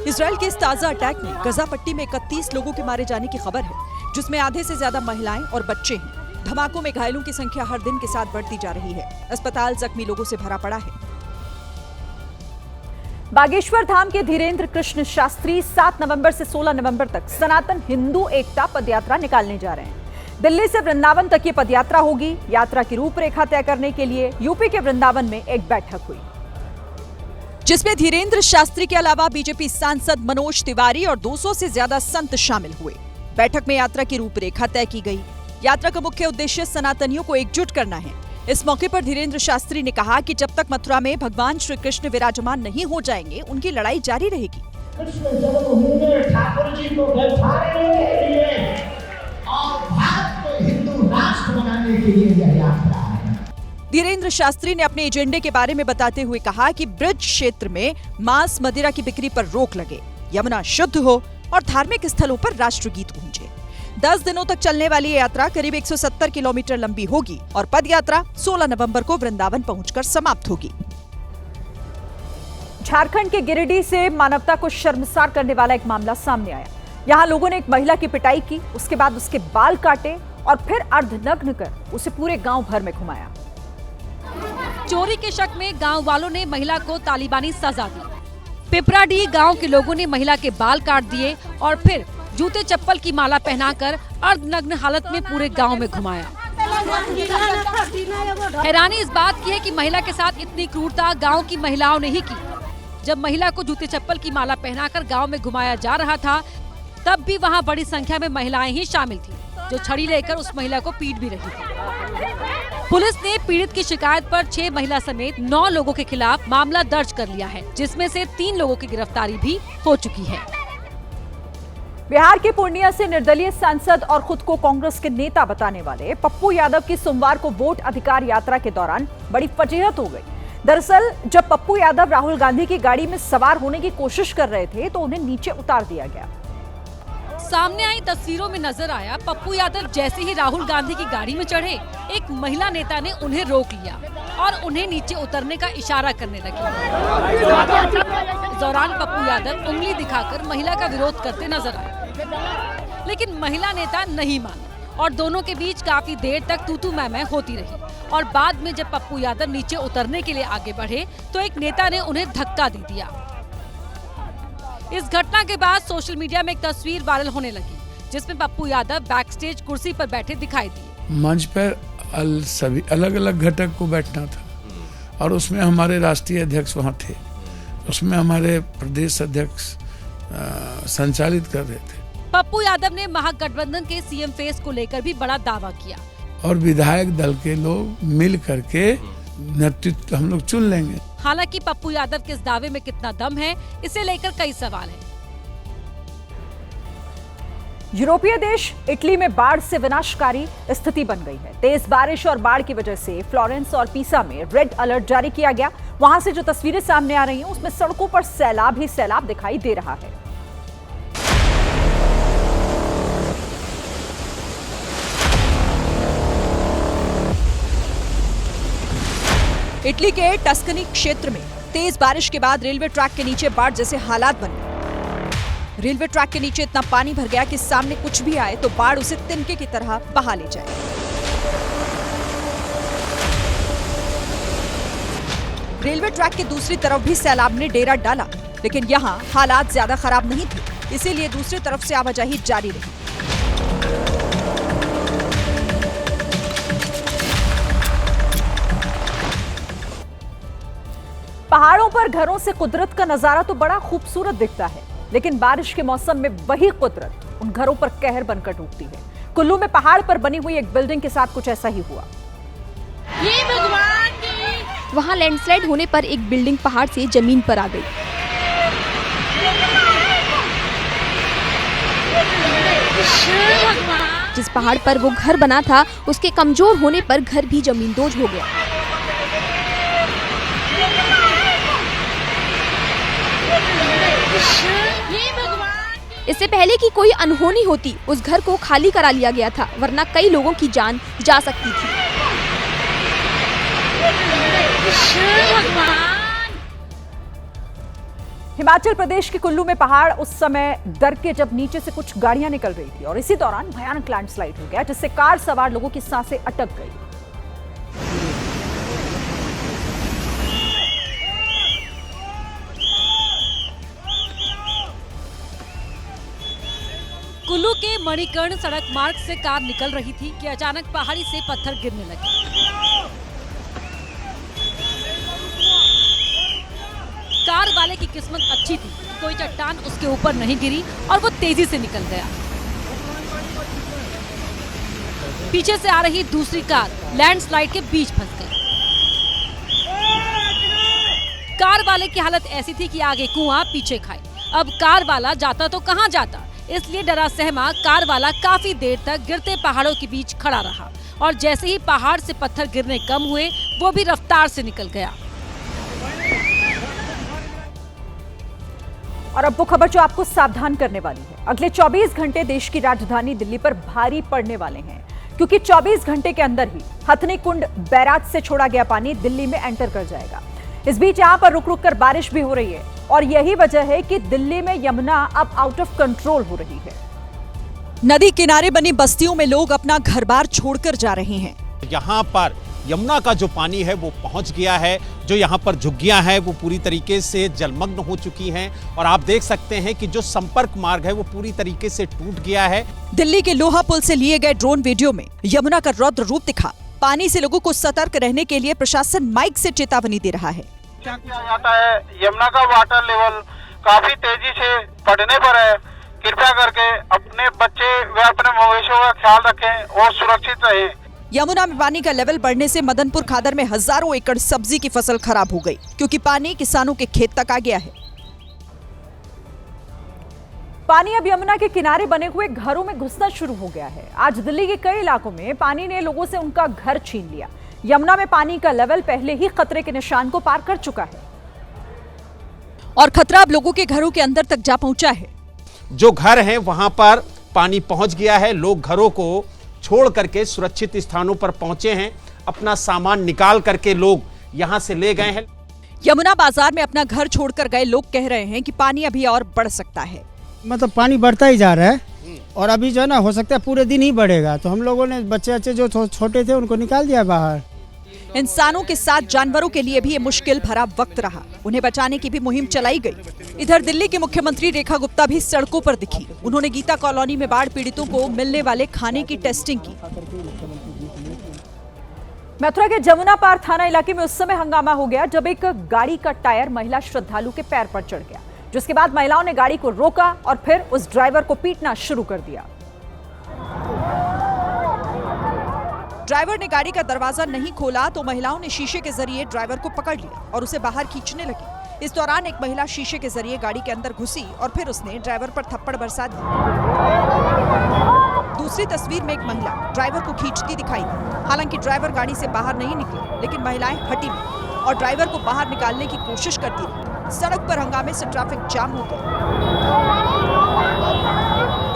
इजरायल के इस ताजा अटैक में गजा पट्टी में 31 लोगों के मारे जाने की खबर है, जिसमें आधे से ज्यादा महिलाएं और बच्चे हैं। धमाकों में घायलों की संख्या हर दिन के साथ बढ़ती जा रही है। अस्पताल जख्मी लोगों से भरा पड़ा है। बागेश्वर धाम के धीरेन्द्र कृष्ण शास्त्री 7 नवंबर से 16 नवंबर तक सनातन हिंदू एकता पदयात्रा निकालने जा रहे हैं। दिल्ली से वृंदावन तक ये पदयात्रा होगी। यात्रा की रूपरेखा तय करने के लिए यूपी के वृंदावन में एक बैठक हुई, जिसमें धीरेन्द्र शास्त्री के अलावा बीजेपी सांसद मनोज तिवारी और 200 से ज्यादा संत शामिल हुए। बैठक में यात्रा की रूपरेखा तय की गई। यात्रा का मुख्य उद्देश्य सनातनियों को एकजुट करना है। इस मौके पर धीरेन्द्र शास्त्री ने कहा कि जब तक मथुरा में भगवान श्री कृष्ण विराजमान नहीं हो जाएंगे, उनकी लड़ाई जारी रहेगी। कृष्ण जन्मभूमि में ठाकुर जी को बैठाने के लिए और भारत को हिंदू राष्ट्र बनाने के लिए यह यात्रा है। धीरेन्द्र शास्त्री ने अपने एजेंडे के बारे में बताते हुए कहा कि ब्रज क्षेत्र में मांस मदिरा की बिक्री पर रोक लगे, यमुना शुद्ध हो और धार्मिक स्थलों पर राष्ट्रगीत गूंजे। 10 दिनों तक चलने वाली यात्रा करीब 170 किलोमीटर लंबी होगी और पद यात्रा 16 नवंबर को वृंदावन पहुंचकर समाप्त होगी। झारखंड के गिरिडीह से मानवता को शर्मसार करने वाला एक मामला सामने आया। यहां लोगों ने एक महिला की पिटाई की, उसके बाद उसके बाल काटे और फिर अर्धनग्न कर उसे पूरे गांव भर में घुमाया। चोरी के शक में गांव वालों ने महिला को तालिबानी सजा दी। पिपराडीह गांव के लोगों ने महिला के बाल काट दिए और फिर जूते चप्पल की माला पहनाकर अर्धनग्न हालत में पूरे गांव में घुमाया। हैरानी इस बात की है कि महिला के साथ इतनी क्रूरता गांव की महिलाओं ने ही की। जब महिला को जूते चप्पल की माला पहनाकर गांव में घुमाया जा रहा था, तब भी वहां बड़ी संख्या में महिलाएं ही शामिल थी, जो छड़ी लेकर उस महिला को पीट भी रही थी। पुलिस ने पीड़ित की शिकायत पर 6 महिला समेत 9 लोगों के खिलाफ मामला दर्ज कर लिया है, जिसमें से 3 लोगों की गिरफ्तारी भी हो चुकी है। बिहार के पूर्णिया से निर्दलीय सांसद और खुद को कांग्रेस के नेता बताने वाले पप्पू यादव की सोमवार को वोट अधिकार यात्रा के दौरान बड़ी फजीहत हो गई। दरअसल जब पप्पू यादव राहुल गांधी की गाड़ी में सवार होने की कोशिश कर रहे थे तो उन्हें नीचे उतार दिया गया। सामने आई तस्वीरों में नजर आया पप्पू यादव जैसे ही राहुल गांधी की गाड़ी में चढ़े, एक महिला नेता ने उन्हें रोक लिया और उन्हें नीचे उतरने का इशारा करने लगी। इस दौरान पप्पू यादव उंगली दिखाकर महिला का विरोध करते नजर आए, लेकिन महिला नेता नहीं मानी और दोनों के बीच काफी देर तक तू-तू मैं होती रही। और बाद में जब पप्पू यादव नीचे उतरने के लिए आगे बढ़े तो एक नेता ने उन्हें धक्का दे दिया। इस घटना के बाद सोशल मीडिया में एक तस्वीर वायरल होने लगी, जिसमें पप्पू यादव बैक स्टेज कुर्सी पर बैठे दिखाई दिए। मंच पर सभी अलग अलग घटक को बैठना था और उसमें हमारे राष्ट्रीय अध्यक्ष वहाँ थे, उसमें हमारे प्रदेश अध्यक्ष संचालित कर रहे थे। पप्पू यादव ने महागठबंधन के सीएम फेस को लेकर भी बड़ा दावा किया और विधायक दल के लोग मिल करके नेतृत्व हम लोग चुन लेंगे। हालांकि पप्पू यादव के इस दावे में कितना दम है, इसे लेकर कई सवाल हैं। यूरोपीय देश इटली में बाढ़ से विनाशकारी स्थिति बन गई है। तेज बारिश और बाढ़ की वजह से फ्लोरेंस और पीसा में रेड अलर्ट जारी किया गया। वहां से जो तस्वीरें सामने आ रही हैं उसमें सड़कों पर सैलाब ही सैलाब दिखाई दे रहा है। इटली के टस्कनी क्षेत्र में तेज बारिश के बाद रेलवे ट्रैक के नीचे बाढ़ जैसे हालात बन गए। रेलवे ट्रैक के नीचे इतना पानी भर गया कि सामने कुछ भी आए तो बाढ़ उसे तिनके की तरह बहा ले जाए। रेलवे ट्रैक के दूसरी तरफ भी सैलाब ने डेरा डाला, लेकिन यहाँ हालात ज्यादा खराब नहीं थे, इसीलिए दूसरी तरफ से आवाजाही जारी रही। पहाड़ों पर घरों से कुदरत का नजारा तो बड़ा खूबसूरत दिखता है, लेकिन बारिश के मौसम में वही कुदरत उन घरों पर कहर बनकर टूटती है। कुल्लू में पहाड़ पर बनी हुई एक बिल्डिंग के साथ कुछ ऐसा ही हुआ। ये भगवान की वहां लैंडस्लाइड होने पर एक बिल्डिंग पहाड़ से जमीन पर आ गई। जिस पहाड़ पर वो घर बना था उसके कमजोर होने पर घर भी जमींदोज हो गया। इससे पहले कि कोई अनहोनी होती उस घर को खाली करा लिया गया था, वरना कई लोगों की जान जा सकती थी। हिमाचल प्रदेश के कुल्लू में पहाड़ उस समय दर के जब नीचे से कुछ गाड़ियां निकल रही थी और इसी दौरान भयानक लैंडस्लाइड हो गया, जिससे कार सवार लोगों की सांसें अटक गई। कुल्लू के मणिकर्ण सड़क मार्ग से कार निकल रही थी कि अचानक पहाड़ी से पत्थर गिरने लगे। कार वाले की किस्मत अच्छी थी, कोई चट्टान उसके ऊपर नहीं गिरी और वो तेजी से निकल गया। पीछे से आ रही दूसरी कार लैंडस्लाइड के बीच फंस गई। कार वाले की हालत ऐसी थी कि आगे कुआं पीछे खाई। अब कार वाला जाता तो कहां जाता, इसलिए डरा सहमा कार वाला काफी देर तक गिरते पहाड़ों के बीच खड़ा रहा और जैसे ही पहाड़ से पत्थर गिरने कम हुए वो भी रफ्तार से निकल गया। और अब वो खबर जो आपको सावधान करने वाली है। अगले 24 घंटे देश की राजधानी दिल्ली पर भारी पड़ने वाले हैं, क्योंकि 24 घंटे के अंदर ही हथनी कुंड बैराज से छोड़ा गया पानी दिल्ली में एंटर कर जाएगा। इस बीच यहां पर रुक रुक कर बारिश भी हो रही है और यही वजह है कि दिल्ली में यमुना अब आउट ऑफ कंट्रोल हो रही है। नदी किनारे बनी बस्तियों में लोग अपना घर-बार छोड़कर जा रहे हैं। यहाँ पर यमुना का जो पानी है वो पहुंच गया है। जो यहाँ पर झुग्गियां हैं वो पूरी तरीके से जलमग्न हो चुकी हैं और आप देख सकते हैं कि जो संपर्क मार्ग है वो पूरी तरीके से टूट गया है। दिल्ली के लोहा पुल से लिए गए ड्रोन वीडियो में यमुना का रौद्र रूप दिखा। पानी से लोगों को सतर्क रहने के लिए प्रशासन माइक से चेतावनी दे रहा है। जाता है यमुना का वाटर लेवल काफी तेजी से बढ़ने पर है। कृपया करके अपने बच्चे व अपने मवेशियों का ख्याल रखें और सुरक्षित रहें। यमुना में पानी का लेवल बढ़ने से मदनपुर खादर में हजारों एकड़ सब्जी की फसल खराब हो गई, क्योंकि पानी किसानों के खेत तक आ गया है। पानी अब यमुना के किनारे बने हुए घरों में घुसना शुरू हो गया है। आज दिल्ली के कई इलाकों में पानी ने लोगों से उनका घर छीन लिया। यमुना में पानी का लेवल पहले ही खतरे के निशान को पार कर चुका है और खतरा अब लोगों के घरों के अंदर तक जा पहुंचा है। जो घर हैं वहां पर पानी पहुंच गया है। लोग घरों को छोड़ करके सुरक्षित स्थानों पर पहुंचे हैं। अपना सामान निकाल करके लोग यहां से ले गए हैं। यमुना बाजार में अपना घर छोड़कर गए लोग कह रहे हैं कि पानी अभी और बढ़ सकता है। मतलब पानी बढ़ता ही जा रहा है और अभी जो है ना हो सकता है पूरे दिन ही बढ़ेगा, तो हम लोगों ने बच्चे जो छोटे थे उनको निकाल दिया बाहर। इंसानों के साथ जानवरों के लिए भी ये मुश्किल भरा वक्त रहा। उन्हें बचाने की भी मुहिम चलाई गई। इधर दिल्ली की मुख्यमंत्री रेखा गुप्ता भी सड़कों पर दिखी। उन्होंने गीता कॉलोनी में बाढ़ पीड़ितों को मिलने वाले खाने की टेस्टिंग की। मथुरा के जमुना पार थाना इलाके में उस समय हंगामा हो गया जब एक गाड़ी का टायर महिला श्रद्धालु के पैर पर चढ़ गया, जिसके बाद महिलाओं ने गाड़ी को रोका और फिर उस ड्राइवर को पीटना शुरू कर दिया। ड्राइवर ने गाड़ी का दरवाजा नहीं खोला तो महिलाओं ने शीशे के जरिए ड्राइवर को पकड़ लिया और उसे बाहर खींचने लगी। इस दौरान एक महिला शीशे के जरिए गाड़ी के अंदर घुसी और फिर उसने ड्राइवर पर थप्पड़ बरसा दी। दूसरी तस्वीर में एक महिला ड्राइवर को खींचती दिखाई दी। हालांकि ड्राइवर गाड़ी से बाहर नहीं निकले, लेकिन महिलाएं हटी नहीं और ड्राइवर को बाहर निकालने की कोशिश करती रही। सड़क पर हंगामे से ट्रैफिक जाम हो गया।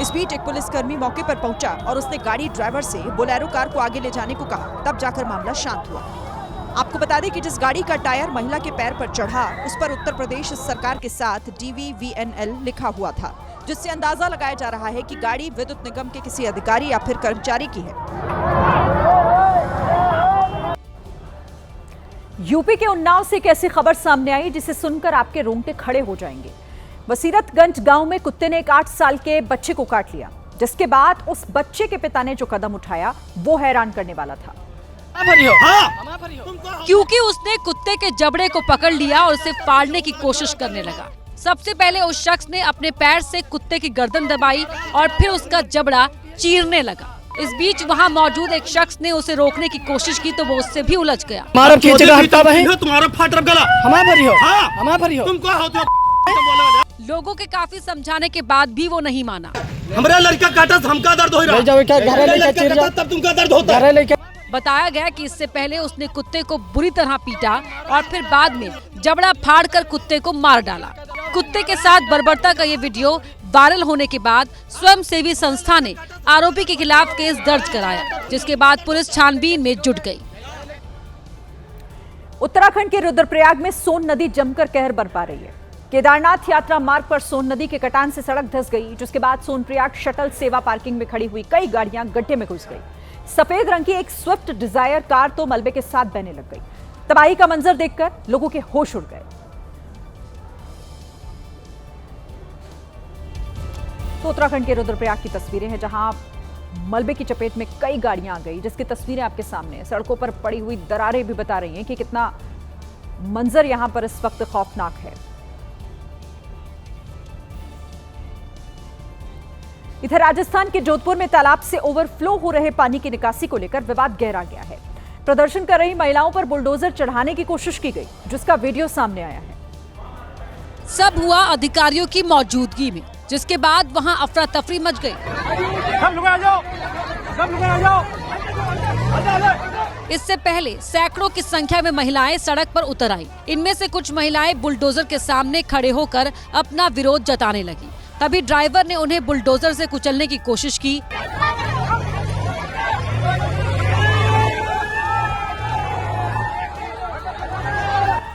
इस बीच एक पुलिसकर्मी मौके पर पहुंचा और उसने गाड़ी ड्राइवर से बोलेरो कार को आगे ले जाने को कहा। तब जाकर मामला शांत हुआ। आपको बता दें कि जिस गाड़ी का टायर महिला के पैर पर चढ़ा उस पर उत्तर प्रदेश सरकार के साथ DVVNL लिखा हुआ था, जिससे अंदाजा लगाया जा रहा है कि गाड़ी विद्युत निगम के किसी अधिकारी या फिर कर्मचारी की है। यूपी के उन्नाव से एक ऐसी खबर सामने आई जिसे सुनकर आपके रोंगटे खड़े हो जाएंगे। वसीरतगंज गांव में कुत्ते ने एक 8 साल के बच्चे को काट लिया, जिसके बाद उस बच्चे के पिता ने जो कदम उठाया वो हैरान करने वाला था। क्योंकि उसने कुत्ते के जबड़े को पकड़ लिया और उसे फाड़ने की कोशिश करने लगा। सबसे पहले उस शख्स ने अपने पैर से कुत्ते की गर्दन दबाई और फिर उसका जबड़ा चीरने लगा। इस बीच वहां मौजूद एक शख्स ने उसे रोकने की कोशिश की तो वो उससे भी उलझ गया। तुम्हारा फाट गला हमारा भरी हो, हमारा भरी हो, तुम क्या होते हो? लोगों के काफी समझाने के बाद भी वो नहीं माना। हमारा लड़का काटा हमका दर्द हो रहा, तब तुमका दर्द होता। बताया गया कि इससे पहले उसने कुत्ते को बुरी तरह पीटा और फिर बाद में जबड़ा फाड़कर कुत्ते को मार डाला। कुत्ते के साथ बर्बरता का ये वीडियो वायरल होने के बाद स्वयंसेवी संस्था ने आरोपी के खिलाफ केस दर्ज कराया, जिसके बाद पुलिस छानबीन में जुट गई। उत्तराखंड के रुद्रप्रयाग में सोन नदी जमकर कहर बरपा रही है। केदारनाथ यात्रा मार्ग पर सोन नदी के कटान से सड़क धंस गई, जिसके बाद सोनप्रयाग शटल सेवा पार्किंग में खड़ी हुई कई गाड़ियां गड्ढे में घुस गई। सफेद रंग की एक स्विफ्ट डिजायर कार तो मलबे के साथ बहने लग गई। तबाही का मंजर देखकर लोगों के होश उड़ गए। तो उत्तराखंड के रुद्रप्रयाग की तस्वीरें हैं, जहां मलबे की चपेट में कई गाड़ियां आ गई, जिसकी तस्वीरें आपके सामने हैं। सड़कों पर पड़ी हुई दरारें भी बता रही हैं कि कितना मंजर यहां पर इस वक्त खौफनाक है। इधर राजस्थान के जोधपुर में तालाब से ओवरफ्लो हो रहे पानी की निकासी को लेकर विवाद गहरा गया है। प्रदर्शन कर रही महिलाओं पर बुलडोजर चढ़ाने की कोशिश की गई, जिसका वीडियो सामने आया है। सब हुआ अधिकारियों की मौजूदगी में, जिसके बाद वहां अफरा तफरी मच गई। इससे पहले सैकड़ों की संख्या में महिलाएं सड़क पर उतर आई। इनमें से कुछ महिलाएं बुलडोजर के सामने खड़े होकर अपना विरोध जताने लगी। तभी ड्राइवर ने उन्हें बुलडोजर से कुचलने की कोशिश की।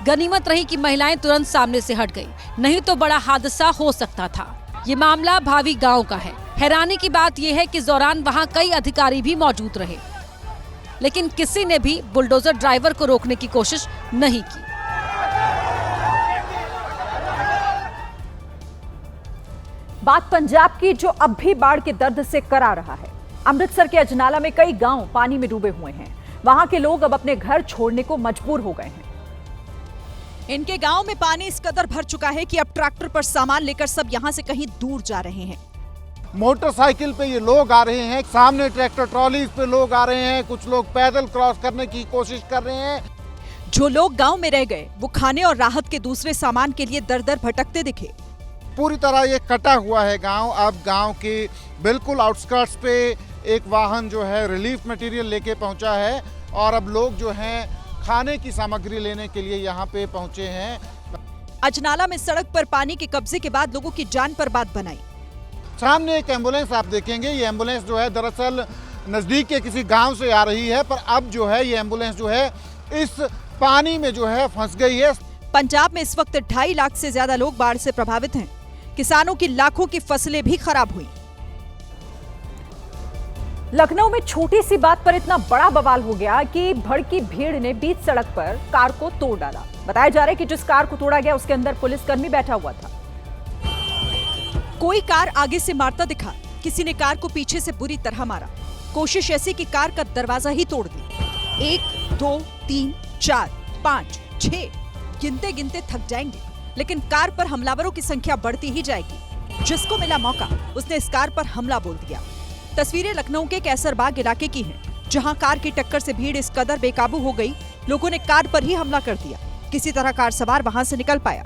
गनीमत रही कि महिलाएं तुरंत सामने से हट गई, नहीं तो बड़ा हादसा हो सकता था। ये मामला भावी गांव का है। हैरानी की बात यह है कि इस दौरान वहां कई अधिकारी भी मौजूद रहे, लेकिन किसी ने भी बुलडोजर ड्राइवर को रोकने की कोशिश नहीं की। बात पंजाब की, जो अब भी बाढ़ के दर्द से करा रहा है। अमृतसर के अजनाला में कई गांव पानी में डूबे हुए हैं। वहां के लोग अब अपने घर छोड़ने को मजबूर हो गए हैं। इनके गांव में पानी इस कदर भर चुका है कि अब ट्रैक्टर पर सामान लेकर सब यहां से कहीं दूर जा रहे हैं। मोटरसाइकिल पे ये लोग आ रहे हैं, सामने ट्रैक्टर ट्रॉली पे लोग आ रहे हैं, कुछ लोग पैदल क्रॉस करने की कोशिश कर रहे हैं। जो लोग गांव में रह गए वो खाने और राहत के दूसरे सामान के लिए दर दर भटकते दिखे। पूरी तरह ये कटा हुआ है गांव। अब गांव के बिल्कुल आउटस्कर्ट्स पे एक वाहन जो है रिलीफ मटेरियल लेके पहुंचा है और अब लोग जो हैं खाने की सामग्री लेने के लिए यहाँ पे पहुंचे हैं। अजनाला में सड़क पर पानी के कब्जे के बाद लोगों की जान पर बात बनाई। सामने एक एम्बुलेंस आप देखेंगे, ये एम्बुलेंस जो है दरअसल नजदीक के किसी गांव से आ रही है, पर अब जो है ये एम्बुलेंस जो है इस पानी में जो है फंस गई है। पंजाब में इस वक्त 2.5 लाख से ज्यादा लोग बाढ़ से प्रभावित हैं। किसानों की लाखों की फसलें भी खराब हुई। लखनऊ में छोटी सी बात पर इतना बड़ा बवाल हो गया कि भड़की भीड़ ने बीच सड़क पर कार को तोड़ डाला। बताया जा रहा है कि जिस कार को तोड़ा गया उसके अंदर पुलिसकर्मी बैठा हुआ था। कोई कार आगे से मारता दिखा, किसी ने कार को पीछे से बुरी तरह मारा। कोशिश ऐसी कि कार का दरवाजा ही तोड़ दी। 1 2 3 4 5 6 गिनते गिनते थक जाएंगे, लेकिन कार पर हमलावरों की संख्या बढ़ती ही जाएगी। जिसको मिला मौका उसने इस कार पर हमला बोल दिया। तस्वीरें लखनऊ के कैसरबाग इलाके की हैं, जहां कार की टक्कर से भीड़ इस कदर बेकाबू हो गई, लोगों ने कार पर ही हमला कर दिया। किसी तरह कार सवार वहां से निकल पाया।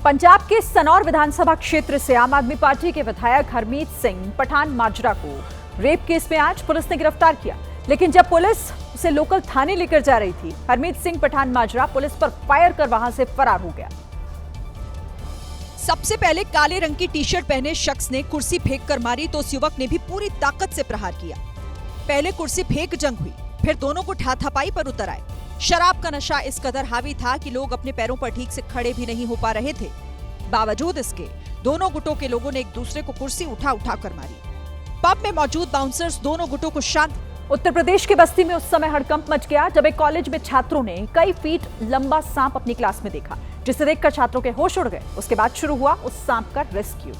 पंजाब के सनौर विधानसभा क्षेत्र से आम आदमी पार्टी के विधायक हरमीत सिंह पठान माजरा को रेप केस में आज पुलिस ने गिरफ्तार किया, लेकिन जब पुलिस उसे लोकल थाने लेकर जा रही थी, हरमीत सिंह पठान माजरा पुलिस पर फायर कर वहां से फरार हो गया। सबसे पहले काले रंग की टी-शर्ट पहने शख्स ने कुर्सी फेंक कर मारी तो उस युवक ने भी पूरी ताकत से प्रहार किया। पहले कुर्सी फेंक जंग हुई, फिर दोनों को हाथापाई पर उतर आए। शराब का नशा इस कदर हावी था कि लोग अपने पैरों पर ठीक से खड़े भी नहीं हो पा रहे थे। बावजूद इसके दोनों गुटों के लोगों ने एक दूसरे को कुर्सी उठा उठा कर मारी। पब में मौजूद बाउंसर्स दोनों गुटों को शांत। उत्तर प्रदेश के बस्ती में उस समय हड़कंप मच गया जब एक कॉलेज में छात्रों ने कई फीट लंबा सांप अपनी क्लास में देखा, जिसे देखकर छात्रों के होश उड़ गए। उसके बाद शुरू हुआ उस सांप का रेस्क्यू।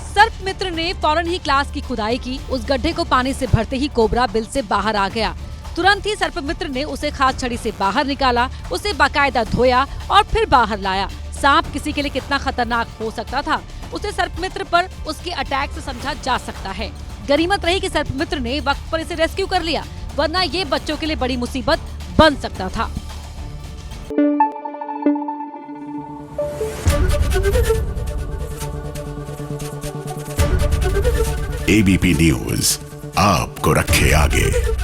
सर्प मित्र ने फौरन ही क्लास की खुदाई की। उस गड्ढे को पानी से भरते ही कोबरा बिल से बाहर आ गया। तुरंत ही सर्पमित्र ने उसे खास छड़ी से बाहर निकाला, उसे बाकायदा धोया और फिर बाहर लाया। सांप किसी के लिए कितना खतरनाक हो सकता था, उसे सर्पमित्र पर उसके अटैक से समझा जा सकता है। गनीमत रही कि सर्पमित्र ने वक्त पर इसे रेस्क्यू कर लिया, वरना ये बच्चों के लिए बड़ी मुसीबत बन सकता था। ABP न्यूज आपको रखे आगे।